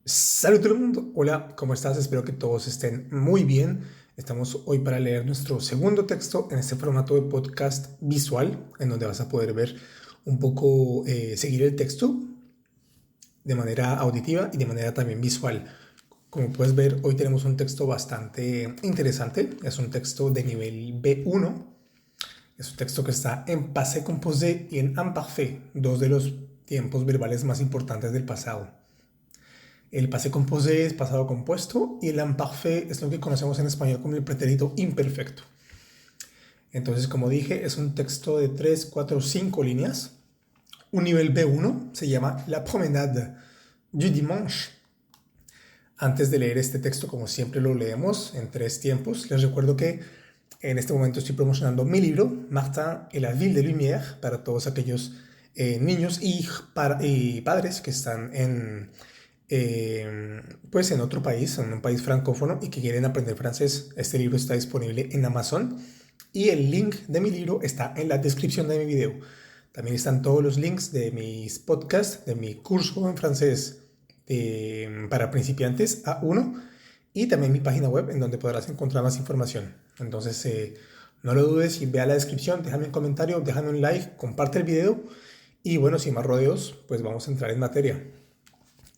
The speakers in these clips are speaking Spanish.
Salut todo el mundo, hola, ¿cómo estás? Espero que todos estén muy bien. Estamos hoy para leer nuestro segundo texto en este formato de podcast visual, en donde vas a poder ver un poco, seguir el texto de manera auditiva y de manera también visual. Como puedes ver, hoy tenemos un texto bastante interesante. Es un texto de nivel B1. Es un texto que está en passé composé y en imparfait, dos de los tiempos verbales más importantes del pasado. El passé composé es pasado compuesto y el imparfait es lo que conocemos en español como el pretérito imperfecto. Entonces, como dije, es un texto de 3, 4, 5 líneas. Un nivel B1 se llama La promenade du dimanche. Antes de leer este texto, como siempre lo leemos en 3 tiempos, les recuerdo que en este momento estoy promocionando mi libro, Martin et la ville de Lumière, para todos aquellos niños y padres que están pues en otro país, en un país francófono y que quieren aprender francés. Este libro está disponible en Amazon y el link de mi libro está en la descripción de mi video. También están todos los links de mis podcasts, de mi curso en francés para principiantes A1 y también mi página web en donde podrás encontrar más información. Entonces, no lo dudes y ve a la descripción, déjame un comentario, déjame un like, comparte el video y bueno, sin más rodeos, pues vamos a entrar en materia.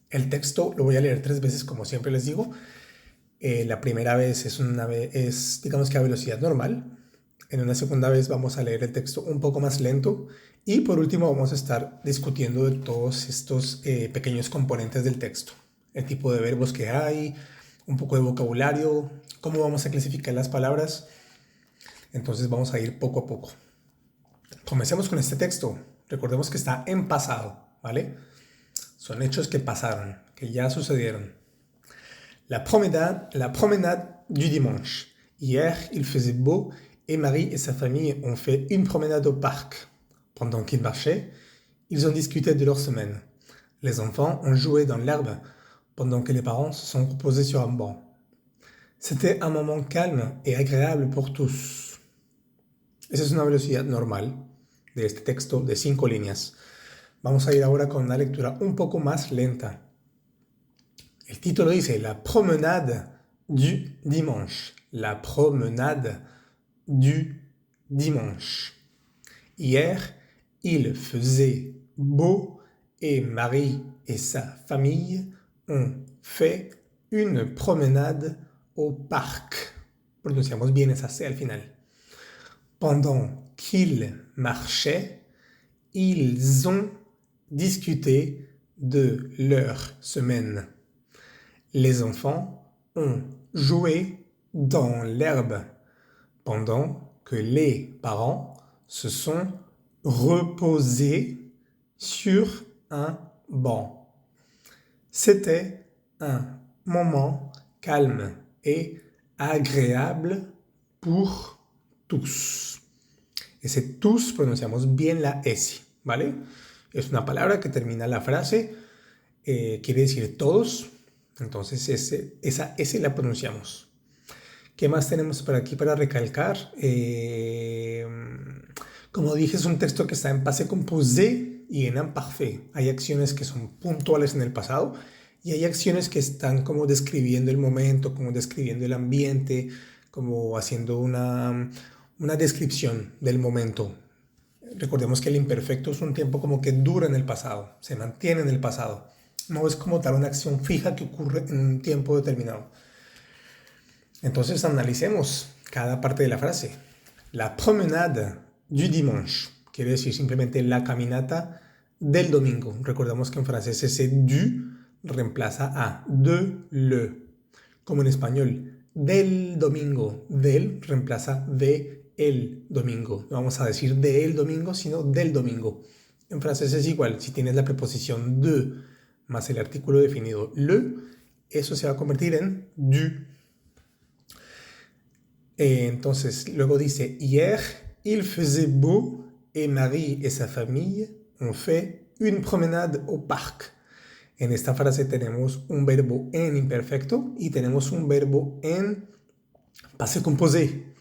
El texto lo voy a leer 3 veces, como siempre les digo. La primera vez es, digamos que a velocidad normal. En una segunda vez vamos a leer el texto un poco más lento. Y por último vamos a estar discutiendo de todos estos pequeños componentes del texto. El tipo de verbos que hay, un poco de vocabulario, cómo vamos a clasificar las palabras. Entonces vamos a ir poco a poco. Comencemos con este texto. Recordemos que está en pasado, ¿vale? Son hechos que pasaron, que ya sucedieron. La promenade du dimanche. Hier, il faisait beau et Marie et sa famille ont fait une promenade au parc. Pendant qu'ils marchaient, ils ont discuté de leur semaine. Les enfants ont joué dans l'herbe pendant que les parents se sont reposés sur un banc. C'était un moment calme et agréable pour tous. Esa es una velocidad normal de este texto de 5 líneas. Vamos a ir ahora con una lectura un poco más lenta. El título dice La promenade du dimanche. La promenade du dimanche. Hier, il faisait beau et Marie et sa famille ont fait une promenade au parc. Pronunciamos bien esa C al final. Pendant qu'ils marchaient, ils ont discuté de leur semaine. Les enfants ont joué dans l'herbe pendant que les parents se sont reposés sur un banc. C'était un moment calme et agréable pour tous. Ese tous pronunciamos bien la S, ¿vale? Es una palabra que termina la frase, quiere decir todos, entonces esa S la pronunciamos. ¿Qué más tenemos por aquí para recalcar? Como dije, es un texto que está en passé composé y en imparfait. Hay acciones que son puntuales en el pasado y hay acciones que están como describiendo el momento, como describiendo el ambiente, como haciendo una descripción del momento. Recordemos que el imperfecto es un tiempo como que dura en el pasado, se mantiene en el pasado. No es como tal una acción fija que ocurre en un tiempo determinado. Entonces analicemos cada parte de la frase. La promenade du dimanche quiere decir simplemente la caminata del domingo. Recordemos que en francés ese du reemplaza a de le. Como en español, del domingo. Del reemplaza de el domingo. No vamos a decir de el domingo, sino del domingo. En francés es igual. Si tienes la preposición de más el artículo definido le, eso se va a convertir en du. Entonces, luego dice, hier, il faisait beau et Marie et sa famille ont fait une promenade au parc. En esta frase tenemos un verbo en imperfecto y tenemos un verbo en passé composé.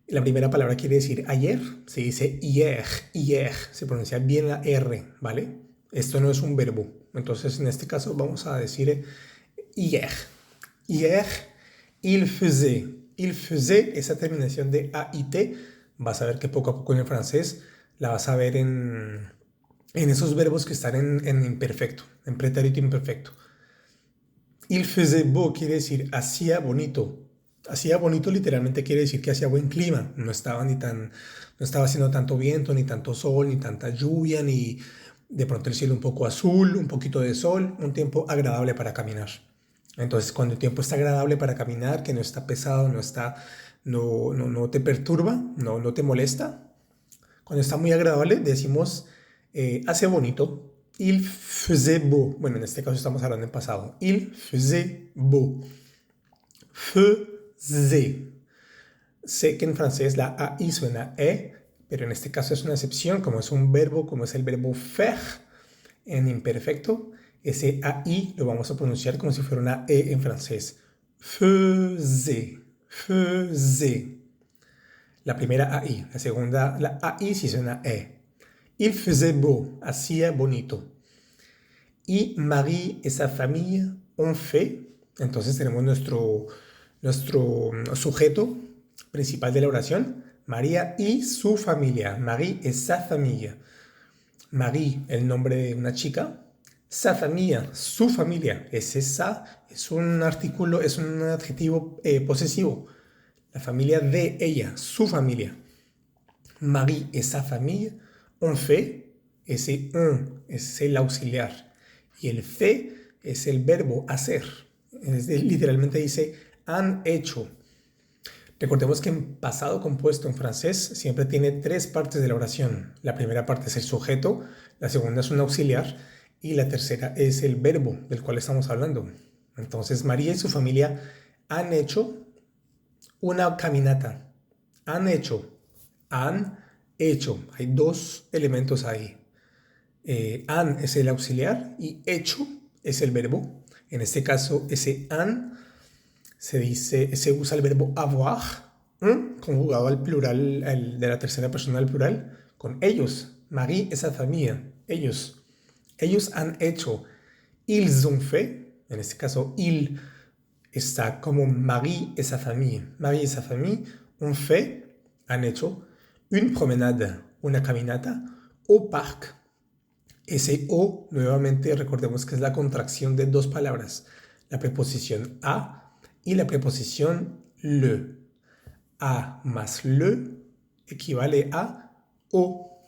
La primera palabra quiere decir ayer, se dice hier, hier, se pronuncia bien la R, ¿vale? Esto no es un verbo, Entonces, en este caso vamos a decir hier. Hier, il faisait. Il faisait, esa terminación de A-I-T, vas a ver que poco a poco en el francés la vas a ver en esos verbos que están en imperfecto, en pretérito imperfecto. Il faisait beau quiere decir hacía bonito. Hacía bonito literalmente quiere decir que hacía buen clima. No estaba haciendo tanto viento, ni tanto sol, ni tanta lluvia, ni de pronto el cielo un poco azul, un poquito de sol, un tiempo agradable para caminar. Entonces, cuando el tiempo está agradable para caminar, que no está pesado, no te perturba, no te molesta, cuando está muy agradable, decimos hace bonito. Il faisait beau. Bueno, en este caso estamos hablando en pasado. Il faisait beau. Faisait. Sé que en francés la AI suena E, pero en este caso es una excepción, como es un verbo, como es el verbo faire en imperfecto, ese AI lo vamos a pronunciar como si fuera una E en francés. Faisait. Faisait. La primera AI. La segunda, la AI sí suena E. Il faisait beau. Hacía bonito. Y Marie et sa famille ont fait. Entonces tenemos nuestro sujeto principal de la oración. María y su familia. Marie et sa famille. Marie, el nombre de una chica. Sa familia, su familia. Ese sa es un artículo, es un adjetivo posesivo. La familia de ella, su familia. Marie et sa famille ont fait. Ese on es el auxiliar. Y el fait es el verbo hacer. Literalmente dice han hecho. Recordemos que en pasado compuesto en francés siempre tiene tres partes de la oración. La primera parte es el sujeto, la segunda es un auxiliar y la tercera es el verbo del cual estamos hablando. Entonces María y su familia han hecho una caminata. Han hecho. Hay dos elementos ahí. Han es el auxiliar y hecho es el verbo. En este caso, ese han se usa el verbo avoir, conjugado al plural, de la tercera persona del plural, con ellos. Marie et sa famille, ellos. Ellos han hecho. Ils ont fait, en este caso, il está como Marie et sa famille. Marie et sa famille ont fait, han hecho, une promenade, una caminata, au parc. Ese o, nuevamente, recordemos que es la contracción de dos palabras. La preposición a y la preposición le. A más le equivale a o.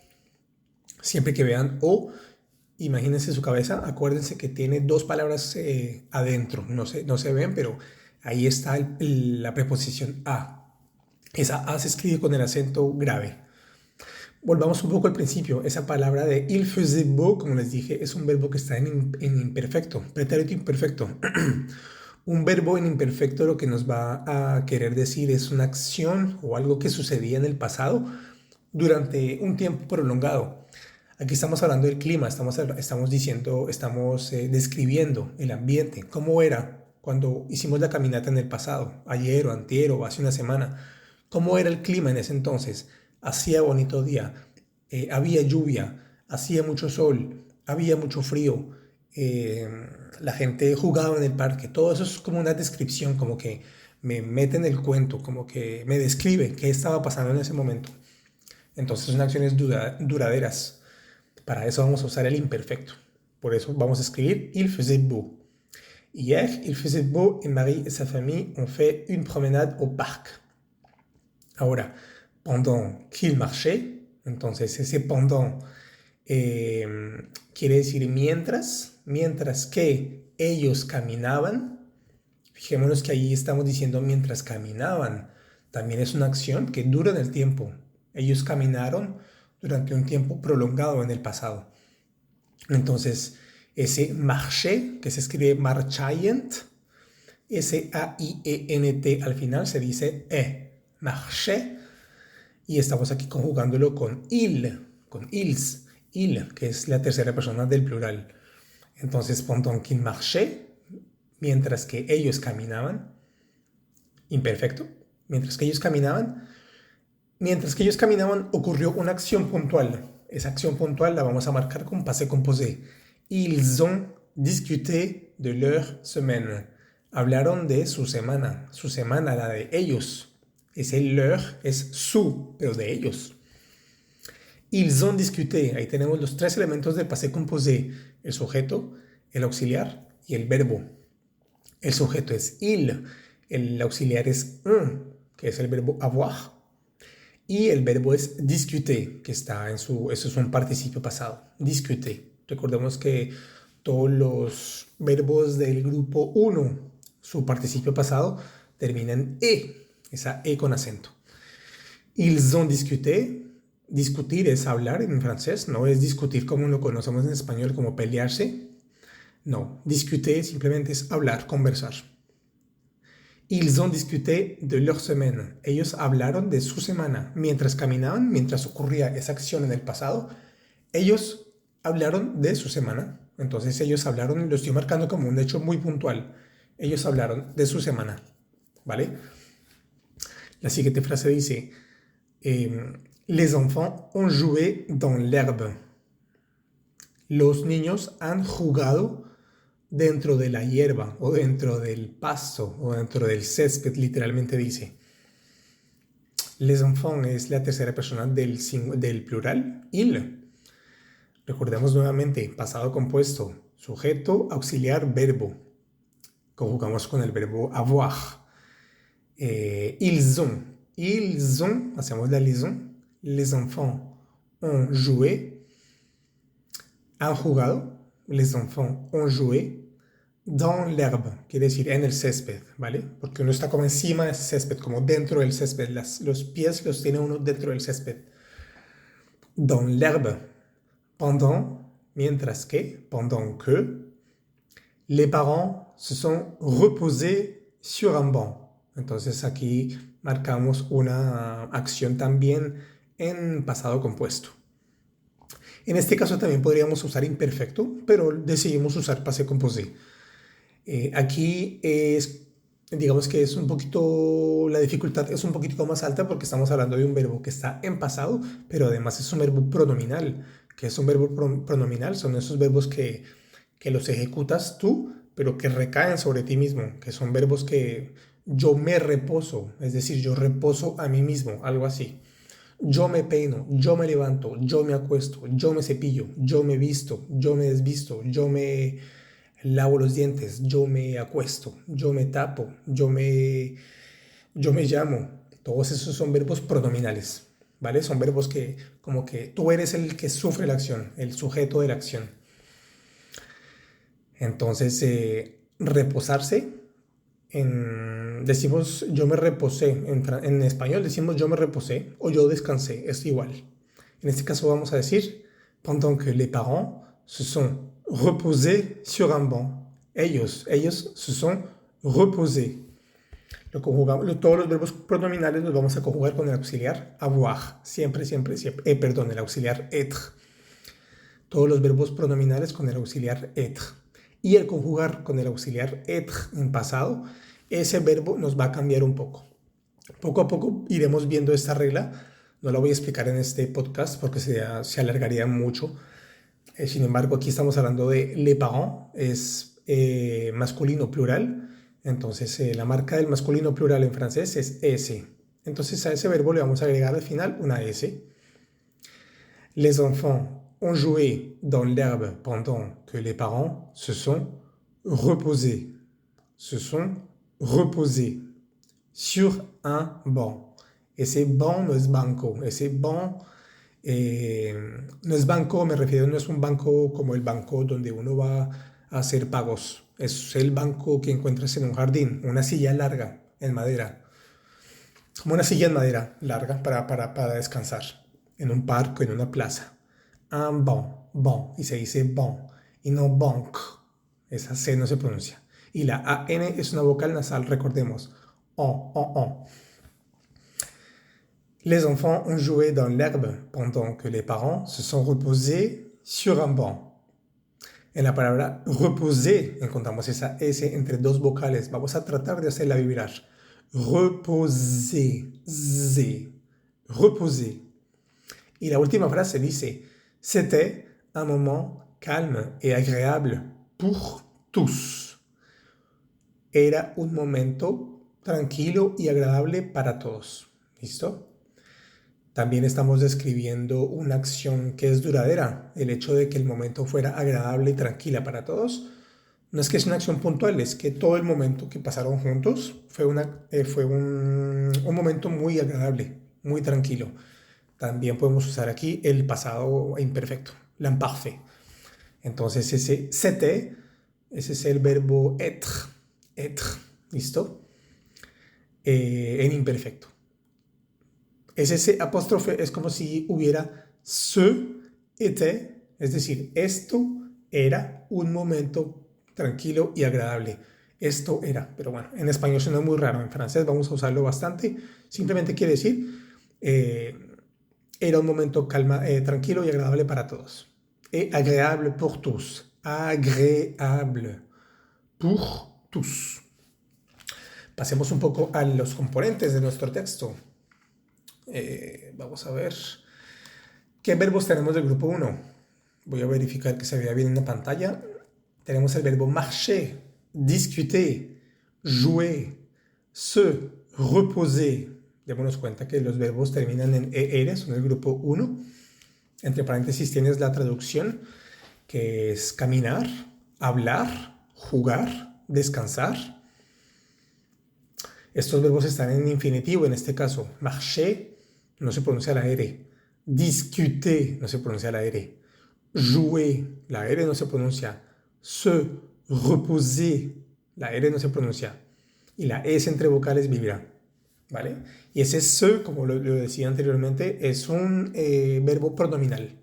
Siempre que vean o, imagínense su cabeza, acuérdense que tiene dos palabras adentro. No se ven, pero ahí está la preposición a. Esa a se escribe con el acento grave. Volvamos un poco al principio. Esa palabra de il faisait beau, como les dije, es un verbo que está en imperfecto, pretérito imperfecto. Un verbo en imperfecto lo que nos va a querer decir es una acción o algo que sucedía en el pasado durante un tiempo prolongado. Aquí estamos hablando del clima, estamos describiendo el ambiente, cómo era cuando hicimos la caminata en el pasado, ayer o antier o hace una semana. ¿Cómo era el clima en ese entonces? Hacía bonito día, había lluvia, hacía mucho sol, había mucho frío. La gente jugaba en el parque. Todo eso es como una descripción, como que me mete en el cuento, como que me describe qué estaba pasando en ese momento. Entonces son acciones duraderas. Para eso vamos a usar el imperfecto. Por eso vamos a escribir il faisait beau. Hier, il faisait beau et Marie et sa famille ont fait une promenade au parc. Ahora, pendant qu'il marchait, entonces ese pendant quiere decir mientras que ellos caminaban. Fijémonos que ahí estamos diciendo mientras caminaban. También es una acción que dura en el tiempo. Ellos caminaron durante un tiempo prolongado en el pasado. Entonces, ese marché, que se escribe marchaient, S-A-I-E-N-T al final se dice marché. Y estamos aquí conjugándolo con ils, il, que es la tercera persona del plural. Entonces, pendant qu'il marchait, mientras que ellos caminaban, imperfecto, mientras que ellos caminaban, ocurrió una acción puntual. Esa acción puntual la vamos a marcar con passé composé. Ils ont discuté de leur semaine. Hablaron de su semana, la de ellos. Ese leur es su, pero de ellos. Ils ont discuté. Ahí tenemos los tres elementos del passé composé. El sujeto, el auxiliar y el verbo. El sujeto es il. El auxiliar es un, que es el verbo avoir. Y el verbo es discuter, que está en eso es un participio pasado. Discuter. Recordemos que todos los verbos del grupo 1, su participio pasado, termina en E. Esa E con acento. Ils ont discuté. Discutir es hablar en francés, no es discutir como lo conocemos en español, como pelearse. No, discuter simplemente es hablar, conversar. Ils ont discuté de leur semaine. Ellos hablaron de su semana. Mientras caminaban, mientras ocurría esa acción en el pasado, ellos hablaron de su semana. Entonces ellos hablaron, lo estoy marcando como un hecho muy puntual. Ellos hablaron de su semana, ¿vale? La siguiente frase dice... les enfants ont joué dans l'herbe. Los niños han jugado dentro de la hierba o dentro del pasto o dentro del césped, literalmente dice. Les enfants es la tercera persona del plural, il. Recordemos nuevamente, pasado compuesto, sujeto, auxiliar, verbo. Conjugamos con el verbo avoir. Ils ont, hacemos la liaison. Les enfants ont joué, han jugado, les enfants ont joué dans l'herbe, quiere decir en el césped, ¿vale? Porque uno está como encima de ese césped, como dentro del césped, los pies los tiene uno dentro del césped. Dans l'herbe, mientras que, les parents se sont reposés sur un banc. Entonces aquí marcamos una acción también en pasado compuesto. En este caso también podríamos usar imperfecto, pero decidimos usar passé composé. Aquí digamos que es un poquito, la dificultad es un poquito más alta porque estamos hablando de un verbo que está en pasado, pero además es un verbo pronominal. ¿Qué es un verbo pronominal? Son esos verbos que los ejecutas tú, pero que recaen sobre ti mismo, que son verbos que yo me reposo, es decir, yo reposo a mí mismo, algo así. Yo me peino, yo me levanto, yo me acuesto, yo me cepillo, yo me visto, yo me desvisto, yo me lavo los dientes, yo me acuesto, yo me tapo, yo me llamo. Todos esos son verbos pronominales, ¿vale? Son verbos que como que tú eres el que sufre la acción, el sujeto de la acción. Entonces, reposarse, decimos yo me reposé, en español decimos yo me reposé o yo descansé, es igual. En este caso vamos a decir, pendant que les parents se sont reposés sur un banc. Ellos se sont reposés. Todos los verbos pronominales los vamos a conjugar con el auxiliar avoir, siempre, el auxiliar être. Todos los verbos pronominales con el auxiliar être. Y el conjugar con el auxiliar être en pasado, ese verbo nos va a cambiar un poco. Poco a poco iremos viendo esta regla. No la voy a explicar en este podcast porque se alargaría mucho. Sin embargo, aquí estamos hablando de les parents, es masculino plural. Entonces, la marca del masculino plural en francés es S. Entonces, a ese verbo le vamos a agregar al final una S. Les enfants ont joué dans l'herbe pendant que les parents se sont reposés. Se sont reposés sur un banc. Ese banc no es banco. Ese banc no es banco, me refiero, no es un banco como el banco donde uno va a hacer pagos. Es el banco que encuentras en un jardín, una silla larga en madera. Como una silla en madera larga para descansar en un parque, en una plaza. Un banc, y se dice banc, y no banc. Esa C no se pronuncia. Y la AN es una vocal nasal, recordemos. On. Les enfants ont joué dans l'herbe pendant que les parents se sont reposés sur un banc. En la palabra reposer encontramos esa S entre dos vocales. Vamos a tratar de hacerla vibrar. Reposer, reposer. Y la última frase dice, c'était un moment calme et agréable pour tous. Era un momento tranquilo y agradable para todos. ¿Listo? También estamos describiendo una acción que es duradera. El hecho de que el momento fuera agradable y tranquila para todos no es que es una acción puntual, es que todo el momento que pasaron juntos fue un momento muy agradable, muy tranquilo. También podemos usar aquí el pasado imperfecto, l'imparfait. Entonces ese es el verbo être, ¿listo? En imperfecto. Ese apóstrofe es como si hubiera ce était, es decir, esto era un momento tranquilo y agradable. Esto era, pero bueno, en español suena muy raro, en francés vamos a usarlo bastante. Simplemente quiere decir, era un momento tranquilo y agradable para todos. Et agréable pour tous. Agréable pour tous. Pasemos un poco a los componentes de nuestro texto. Vamos a ver qué verbos tenemos del grupo 1. Voy a verificar que se vea bien en la pantalla. Tenemos el verbo marcher, discuter, jouer, se, reposer. Démonos cuenta que los verbos terminan en ER, son el grupo 1. Entre paréntesis tienes la traducción, que es caminar, hablar, jugar, descansar. Estos verbos están en infinitivo en este caso. Marcher no se pronuncia la R. Discuter no se pronuncia la R. Jouer, la R no se pronuncia. Se, reposer, la R no se pronuncia. Y la S entre vocales vibra. ¿Vale? Y ese se, como lo decía anteriormente, es un verbo pronominal.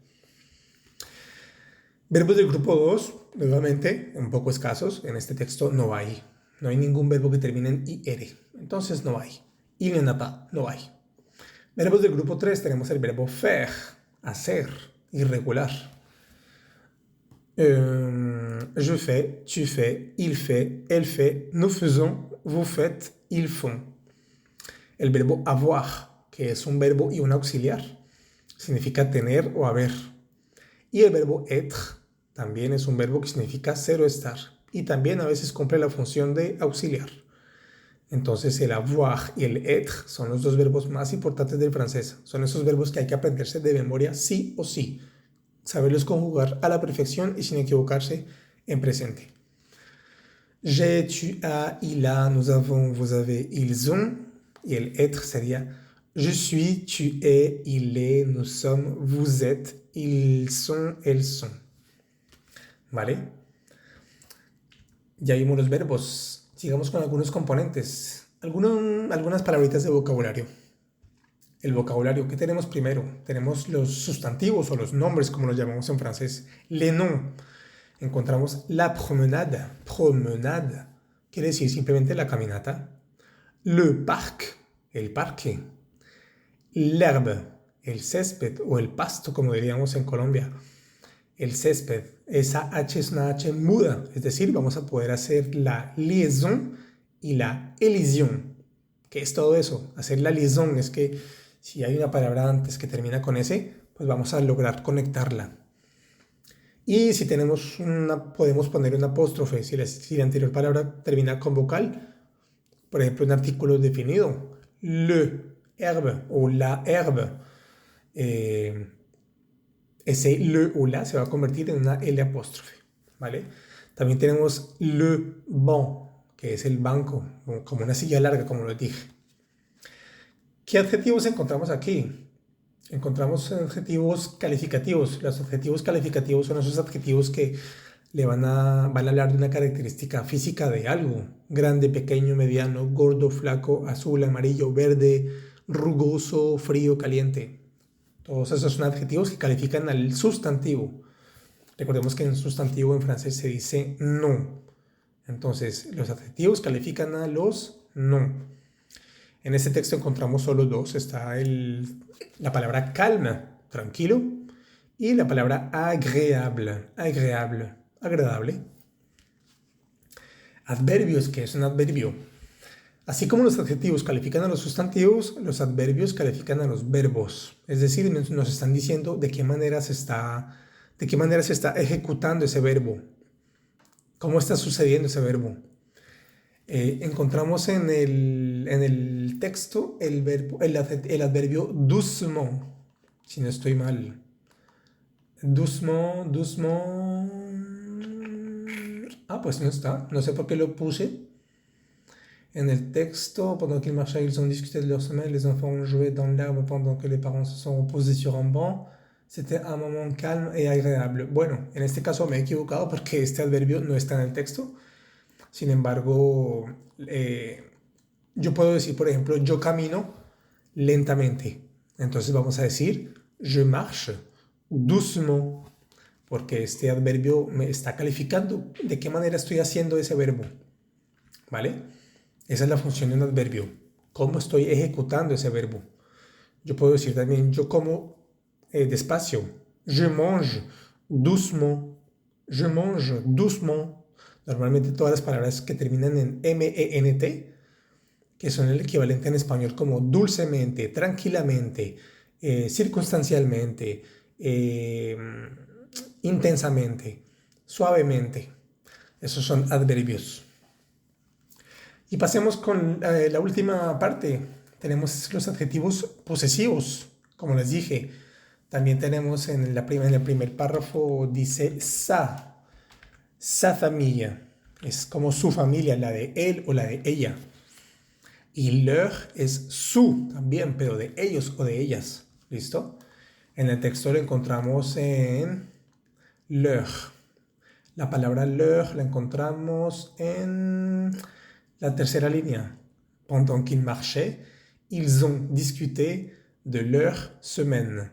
Verbos del grupo 2, nuevamente, un poco escasos. En este texto no hay. No hay ningún verbo que termine en IR. Entonces no hay. Il n'y en a pas, no hay. Verbos del grupo 3 tenemos el verbo faire, hacer, irregular. Je fais, tu fais, il fait, elle fait, nous faisons, vous faites, ils font. El verbo avoir, que es un verbo y un auxiliar, significa tener o haber. Y el verbo être también es un verbo que significa ser o estar. Y también a veces cumple la función de auxiliar. Entonces el avoir y el être son los dos verbos más importantes del francés. Son esos verbos que hay que aprenderse de memoria sí o sí. Saberlos conjugar a la perfección y sin equivocarse en presente. J'ai, tu as, il a, nous avons, vous avez, ils ont. Y el être sería je suis, tu es, il est, nous sommes, vous êtes, ils sont, elles sont. ¿Vale? Ya vimos los verbos. Sigamos con algunos componentes. Algunas palabritas de vocabulario. El vocabulario, ¿qué tenemos primero? Tenemos los sustantivos o los nombres, como los llamamos en francés. Les noms. Encontramos la promenade. Promenade quiere decir simplemente la caminata. Le parc, el parque. L'herbe, el césped o el pasto, como diríamos en Colombia. El césped, esa H es una H muda, es decir, vamos a poder hacer la liaison y la elision. ¿Qué es todo eso? Hacer la liaison es que si hay una palabra antes que termina con S, pues vamos a lograr conectarla. Y si podemos poner un apóstrofe, si la anterior palabra termina con vocal, por ejemplo, un artículo definido, le herbe o la herbe, ese le o la se va a convertir en una L apóstrofe, ¿vale? También tenemos le banc, que es el banco, como una silla larga, como lo dije. ¿Qué adjetivos encontramos aquí? Encontramos adjetivos calificativos. Los adjetivos calificativos son esos adjetivos que van a hablar de una característica física de algo. Grande, pequeño, mediano, gordo, flaco, azul, amarillo, verde, rugoso, frío, caliente. Todos esos son adjetivos que califican al sustantivo. Recordemos que en sustantivo en francés se dice no. Entonces, los adjetivos califican a los no. En este texto encontramos solo dos. Está la palabra calme, tranquilo, y la palabra agréable, agradable. Adverbios, que es un adverbio. Así como los adjetivos califican a los sustantivos, los adverbios califican a los verbos. Es decir, nos están diciendo de qué manera se está ¿De qué manera se está ejecutando ese verbo? ¿Cómo está sucediendo ese verbo? Encontramos en el texto el adverbio doucement, si no estoy mal. Doucement, doucement. Ah, pues no está. No sé por qué lo puse. En el texto, pendant qu'ils marchaient, ils ont discuté de leur semaine, les enfants ont joué dans l'herbe pendant que les parents se sont reposés sur un banc. C'était un moment calme et agradable. Bueno, en este caso me he equivocado porque este adverbio no está en el texto. Sin embargo, yo puedo decir, por ejemplo, yo camino lentamente. Entonces vamos a decir, je marche doucement, porque este adverbio me está calificando de qué manera estoy haciendo ese verbo. ¿Vale? Esa es la función de un adverbio. ¿Cómo estoy ejecutando ese verbo? Yo puedo decir también, yo como despacio. Je mange doucement. Je mange doucement. Normalmente todas las palabras que terminan en M-E-N-T, que son el equivalente en español como dulcemente, tranquilamente, circunstancialmente, intensamente, suavemente. Esos son adverbios. Y pasemos con la última parte. Tenemos los adjetivos posesivos, como les dije. También tenemos en el primer párrafo, dice sa familia. Es como su familia, la de él o la de ella. Y leur es su también, pero de ellos o de ellas. ¿Listo? En el texto lo encontramos en leur. La palabra leur la encontramos en la tercera línea. Pendant qu'ils marchaient, ils ont discuté de leur semaine.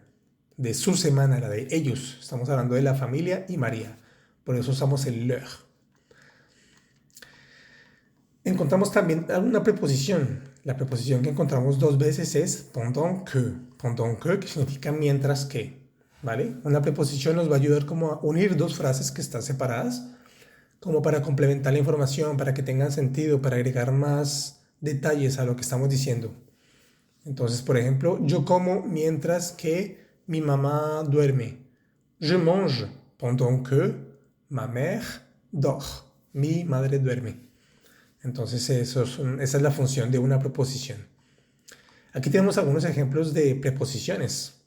De su semana, la de ellos. Estamos hablando de la familia y María. Por eso usamos el leur. Encontramos también una preposición. La preposición que encontramos dos veces es pendant que. Pendant que significa mientras que. ¿Vale? Una preposición nos va a ayudar como a unir dos frases que están separadas, como para complementar la información, para que tengan sentido, para agregar más detalles a lo que estamos diciendo. Entonces, por ejemplo, yo como mientras que mi mamá duerme. Je mange pendant que ma mère dort. Mi madre duerme. Entonces, esa es la función de una preposición. Aquí tenemos algunos ejemplos de preposiciones.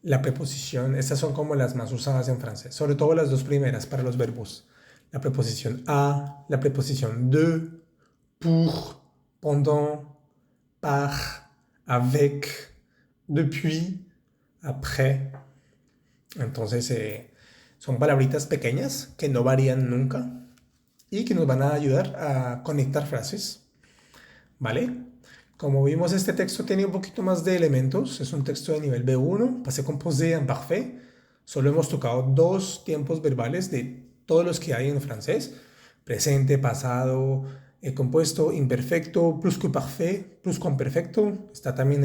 La preposición, estas son como las más usadas en francés, sobre todo las dos primeras para los verbos. La preposición à, la preposición de, pour, pendant, par, avec, depuis, après. Entonces, son palabritas pequeñas que no varían nunca y que nos van a ayudar a conectar frases. ¿Vale? Como vimos, este texto tiene un poquito más de elementos. Es un texto de nivel B1, passé composé imparfait. Solo hemos tocado dos tiempos verbales de todos los que hay en francés. Presente, pasado, compuesto, imperfecto, pluscuparfait, pluscuamperfecto. Está también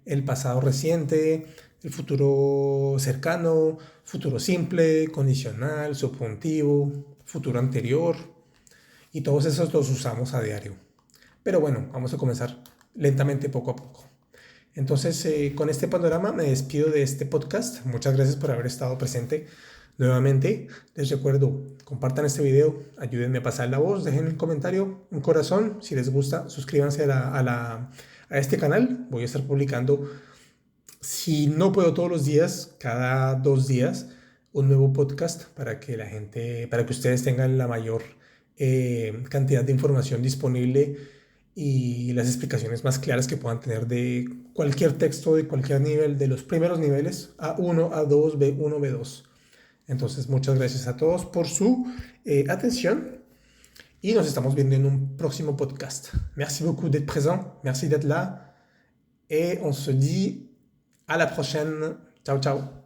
el pasado reciente, el futuro cercano, futuro simple, condicional, subjuntivo, futuro anterior. Y todos esos los usamos a diario. Pero bueno, vamos a comenzar lentamente, poco a poco. Entonces, con este panorama me despido de este podcast. Muchas gracias por haber estado presente nuevamente. Les recuerdo, compartan este video, ayúdenme a pasar la voz, dejen un comentario, un corazón. Si les gusta, suscríbanse a este canal. Voy a estar publicando, si no puedo todos los días, cada 2 días, un nuevo podcast para que ustedes tengan la mayor cantidad de información disponible y las explicaciones más claras que puedan tener de cualquier texto, de cualquier nivel, de los primeros niveles, A1, A2, B1, B2. Entonces, muchas gracias a todos por su atención y nos estamos viendo en un próximo podcast. Merci beaucoup d'être présent, merci d'être là et on se dit à la prochaine. Ciao, ciao.